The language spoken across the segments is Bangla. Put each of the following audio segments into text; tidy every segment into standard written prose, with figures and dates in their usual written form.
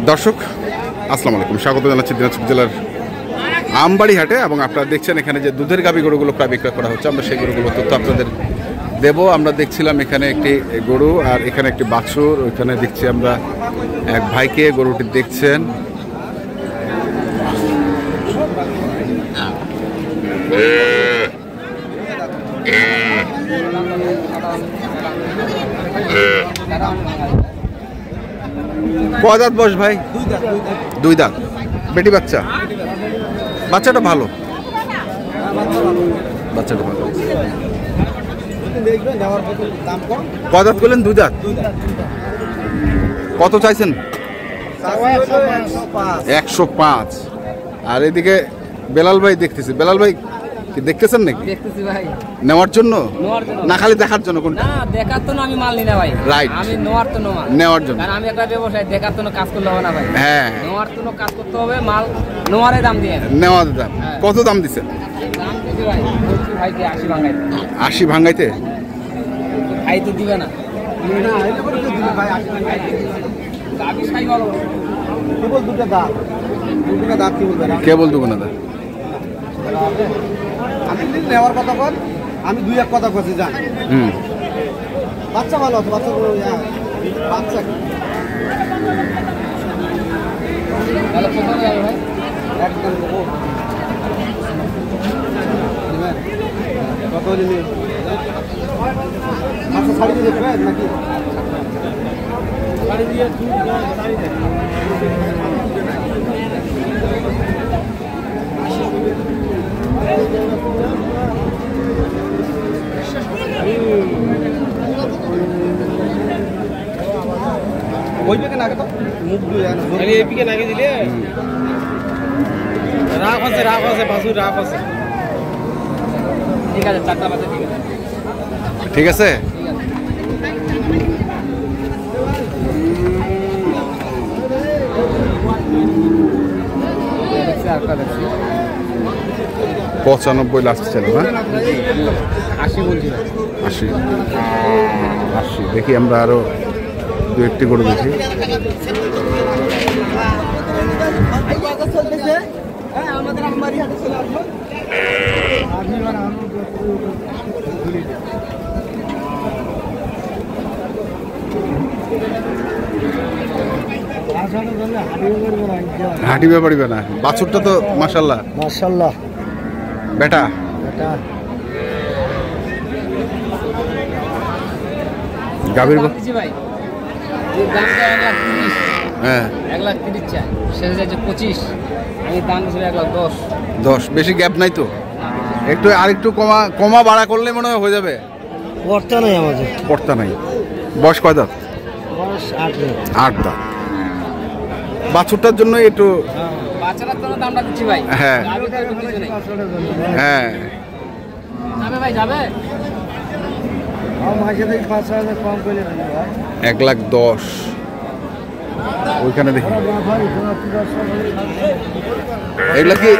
দর্শক আসসালামু আলাইকুম, স্বাগত জানাচ্ছি দিনাজপুর জেলার আমবাড়ি হাটে। এবং আপনারা দেখছেন এখানে যে দুধের গাভী গরুগুলো প্রায় বিক্রয় করা হচ্ছে, আমরা সেই গরুগুলো তথ্য আপনাদের দেব। আমরা দেখছিলাম এখানে একটি গরু আর এখানে একটি বাছুর, ওইখানে দেখছি আমরা এক ভাইকে গরুটি দেখছেন। কয় দাঁত বয়স ভাই? দুই দাঁত। বেটি বাচ্চা? বাচ্চাটা ভালো, বাচ্চাটা ভালো। কয় দাঁত করলেন? দুই দাঁত। কত চাইছেন? 105। আর এদিকে বেলাল ভাই দেখতেছি। বেলাল ভাই কি দেখতেছেন নাকি? দেখতেছি ভাই। নেওয়ার জন্য না খালি দেখার জন্য? কোনটা? না, দেখার তো আমি মাল নি না ভাই। রাইট, আমি নেওয়ার তো মাল। নেওয়ার জন্য। কারণ আমি একটা ব্যবসায়ী, দেখার তো কাজ করলে হবে না ভাই। হ্যাঁ, নেওয়ার তো কাজ করতে হবে, মাল নেওয়ারে দাম দিয়ে। নেওয়ার দাম কত দাম দিছেন? দাম দিছি ভাই, বলছি ভাই কি 80 ভাঙাইতে। 80 ভাঙাইতে? ভাই তো দিবে না। না, এটা করে তো দিবে ভাই 80 ভাঙাইতে। দাবি সাই ভালো। কেবল দুটো দাঁত। দুটো দাঁত কি বলবেন? কেবল দুটো না দাঁত। আমি নেওয়ার কথা বল, আমি দুই এক কথা বলছি জান। বাচ্চা ভালো আছে, বাচ্চা বাচ্চা তাহলে কত যাবে ভাই? একদম কত দিন আচ্ছা শাড়ি দিয়ে দেখবে নাকি? শাড়ি দিয়ে শাড়ি দেখ। ওই দিকে নাগে তো মুখ দিয়ে আরে এই দিকে নাগে দিলে রাখ আছে বাসু রাখ আছে। ঠিক আছে, 4টা বাজে। ঠিক আছে। ঠিক আছে। 95 লাস্ট ছিল না? 80 বলছি। 80। দেখি আমরা আরো দু একটি গরু দেখি। আমাদের আমবাড়ি হাটে চলে আসবো। হাঁটিবে পারিবে না। বাছুরটা তো মাশাল্লাহ মাশাআল্লাহ বেটা। গাভীর ভাই এই দামটা 1,30,000। হ্যাঁ, 1,30,000 চাই, শেষ যাচ্ছে 25। আমি দাম দিছি 1,10,000। 10। বেশি গ্যাপ নাই তো? একটু আর একটু কমা বাড়া করলে মনে হয় হয়ে যাবে। পড়তা নাই আমাদের, পড়তা নাই। বয়স কয় দাঁত? বয়স 8 দাঁত। বাছুরটার জন্য একটু বাচ্চাটার জন্য দামটা দিচ্ছি ভাই। হ্যাঁ হ্যাঁ। যাবে ভাই, যাবে। 1,10,000। ওইখানে দেখি এগুলা কি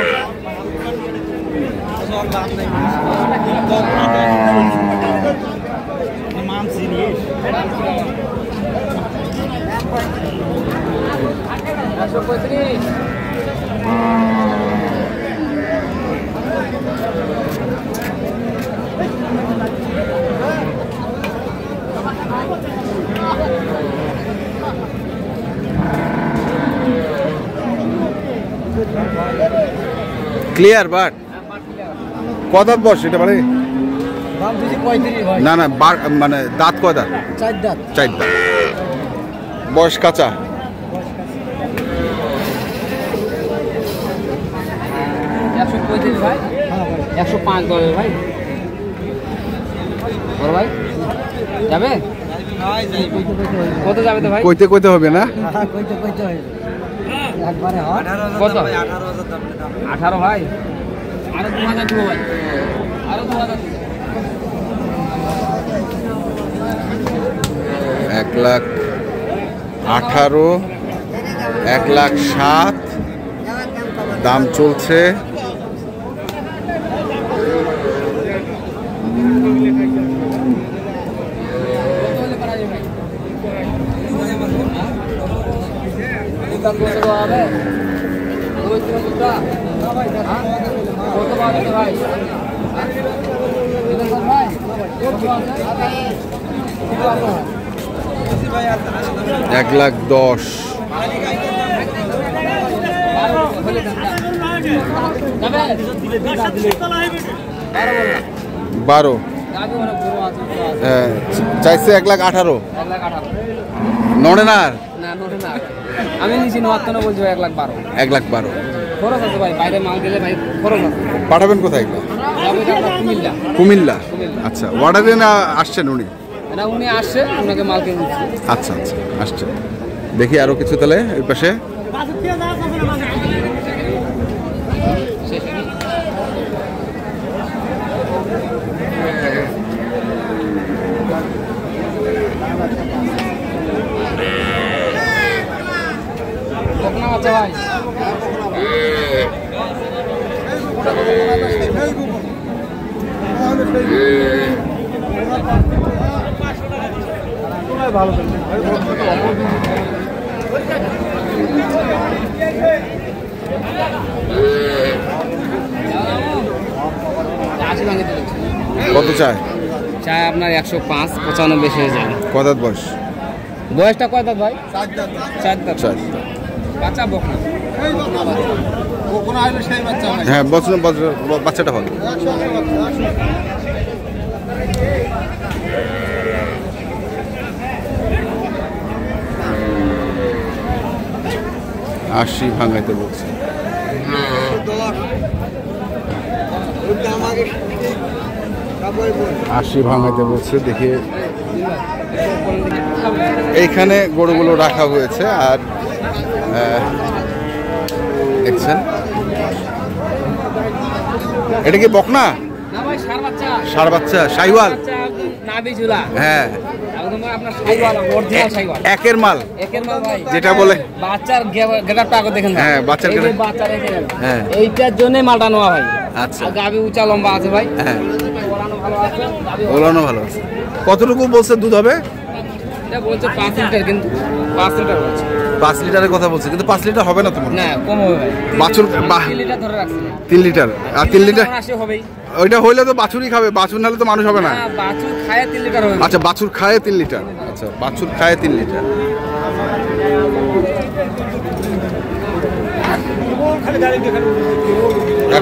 ক্লিয়ার? বাট কত দাঁত বয়স এটা? মানে দাম দিছি 35 ভাই। না না, মানে দাঁত কয় দাঁত? 4 দাঁত। 4 দাঁত। বয়স কাঁচা। ভাই 105 দেবে ভাই। বড় ভাই যাবে? কত যাবে তো ভাই? কইতে কইতে হবে না? কইতে হয় একবারে হয়। কত? 18 ভাই। আরো 2000 দিব ভাই, আরো 2000। 1,18,000, 1,07,000 দাম চলছে। 1,10,000। বারো চাইছে 1,18,000। নড়ে না আর? আমি নিচে 99 বলছি ভাই, 1,12,000। 1,12,000 খরচ আছে ভাই, বাইরে মাল গেলে ভাই খরচ আছে। পাঠাবেন কোথায় এগুলো? কুমিল্লা। কুমিল্লা। আচ্ছা, অর্ডারে না আসছেন উনি? না, উনি আসছে, ওনাকে মাল কিনে দিচ্ছি। আচ্ছা আচ্ছা, আসছে। দেখি আরো কিছু তাহলে ওই পাশে। আচ্ছা ভাই, ভালো কত চায়? চায় আপনার 105, 95 হয়ে যায়। কত দাঁত বয়স? বয়সটা কয় দাঁত ভাই? 4 দাঁত। বাচ্চা বকনা। হ্যাঁ, বাচ্চাটা হবে। আশি ভাঙাইতে বলছে। আশি ভাঙাইতে বলছে। দেখে এইখানে গরুগুলো রাখা হয়েছে। আর দেখছেন, এটা কি বকনা? ষাঁড় বাচ্চা, শাহিওয়াল। হ্যাঁ, একের মাল যেটা বলে। বাচ্চার গেটারটা আগে দেখেন। হ্যাঁ, বাচ্চার হ্যাঁ, এইটার জন্যই মালটা নেওয়া ভাই। আচ্ছা, গাভী উঁচা লম্বা আছে ভাই। হ্যাঁ, ওলানো ভালো আছে। কতটুকু বলছে দুধ হবে? এটা বলছে 5 লিটার, কিন্তু 5 লিটার বলছে। 5 লিটারের কথা বলছে, কিন্তু 5 লিটার হবে না তোমার? না, কম হবে ভাই। বাছুর 3 লিটার ধরে রাখছি। 3 লিটার। আর 3 লিটার হবেই। ওইটা হইলে তো বাছুরই খাবে, বাছুর নাহলে তো মানুষ হবে না। বাছুর খায় 3 লিটার হবে। আচ্ছা, বাছুর খায় 3 লিটার। আচ্ছা, বাছুর খায় 3 লিটার।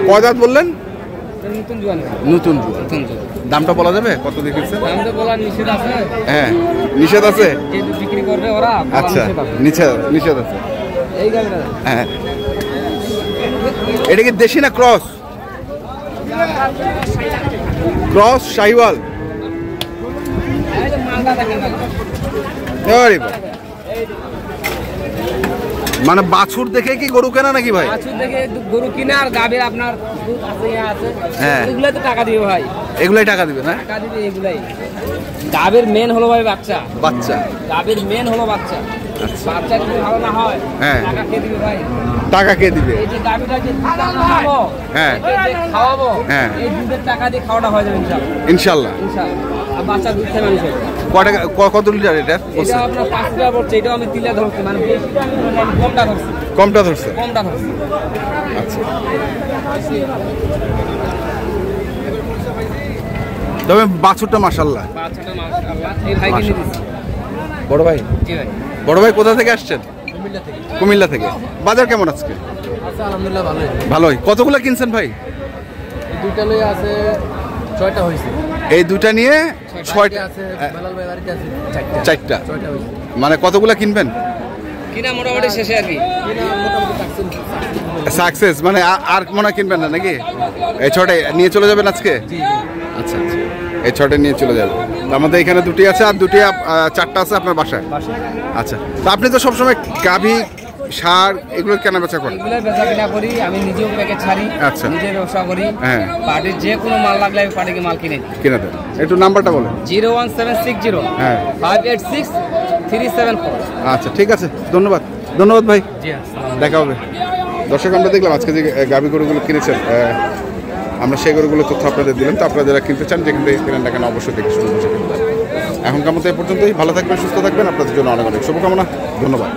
কয় দাঁত বললেন? নতুন জোয়ান। নতুন দামটা বলা যাবে? কত দেখেছেন? দামটা বলা নিষেধ আছে। হ্যাঁ, নিষেধ আছে। যেহেতু বিক্রি করবে ওরা। আচ্ছা, নিষেধ আছে। এই গাড়িটা হ্যাঁ, এটা কি দেশি না ক্রস? ক্রস শাহিওয়াল। মানে বাছুর দেখে কি গরু কেনা নাকি ভাই? বাছুর দেখে গরু কিনে, আর গাভীর আপনার দুধ আছে, আছে। হ্যাঁ, এগুলাই তো টাকা দিবে ভাই। এগুলাই টাকা দিবে না? টাকা দিবে এগুলাই। গাভীর মেন হলো ভাই বাচ্চা। গাভীর মেন হলো বাচ্চা। বাচ্চা যদি ভালো না হয়, হ্যাঁ, টাকা কে দিবে ভাই? টাকা কে দিবে? এই যে গাভীটা যে খাওয়াবো, হ্যাঁ, খাওয়াবো, হ্যাঁ, এই দুধের টাকা দিয়ে খাওয়াটা হয়ে যাবে ইনশাআল্লাহ। আর বাচ্চা দুধ খেয়ে মানুষ হবে। কত লিটার এটা? এটা আপনার 5 লিটার পড়ছে। এটাও আমি তিলে ধরছি, মানে কমটা ধরছি। কমটা ধরছি। আচ্ছা, তবে বাছুরটা মাশাআল্লাহ। বাচ্চাটা মাশাআল্লাহ। এই ভাই কিনে দিছি। বড় ভাই? জি ভাই। বড় ভাই কোথা থেকে আসছেন? কুমিল্লা থেকে। বাজার কেমন আজকে? আচ্ছা, আলহামদুলিল্লাহ ভালোই। কতগুলো কিনছেন ভাই? এই দুইটা লই আছে 6টা হইছে। এই দুইটা নিয়ে 6টা আছে। বেলাল ভাই বাড়িতে আছে 4টা। 6টা হইছে। মানে কতগুলো কিনবেন? কিনা মোটামুটি শেষে আর কি। কিনা মোটামুটি সাকসেস। মানে আর মনে কিনবেন না নাকি? এই 6টা নিয়ে চলে যাবেন আজকে? জি। আচ্ছা আচ্ছা, এই 6টা নিয়ে চলে যাবেন। আমাদের এখানে 2টি আছে, আর 4টা আছে আপনার বাসায়। আচ্ছা, তো আপনি তো সবসময় গাভী, সার এগুলো কেনা বেচা করেন? এগুলো বেচা কিনা করি, আমি নিজেও প্যাকেট ছাড়ি। আচ্ছা, নিজে ব্যবসা করি। হ্যাঁ, পার্টির যে কোনো মাল লাগলে আমি পার্টিকে মাল কিনে দিই। কিনে দেন। একটু নাম্বারটা বলেন। 01760 হ্যাঁ 586 374। আচ্ছা, ঠিক আছে, ধন্যবাদ ভাই। জি, দেখা হবে। দর্শক, আমরা দেখলাম আজকে যে গাভী গরুগুলো কিনেছেন, আমরা সেই গরুগুলোর তথ্য আপনাদের দিলাম। তো আপনারা যারা কিনতে চান, যেখান থেকে কেনেন না কেন, অবশ্যই দেখে শুনে বসে কিনবেন। এখনকার মতো এই পর্যন্তই। ভালো থাকবেন, সুস্থ থাকবেন। আপনাদের জন্য অনেক অনেক শুভকামনা। ধন্যবাদ।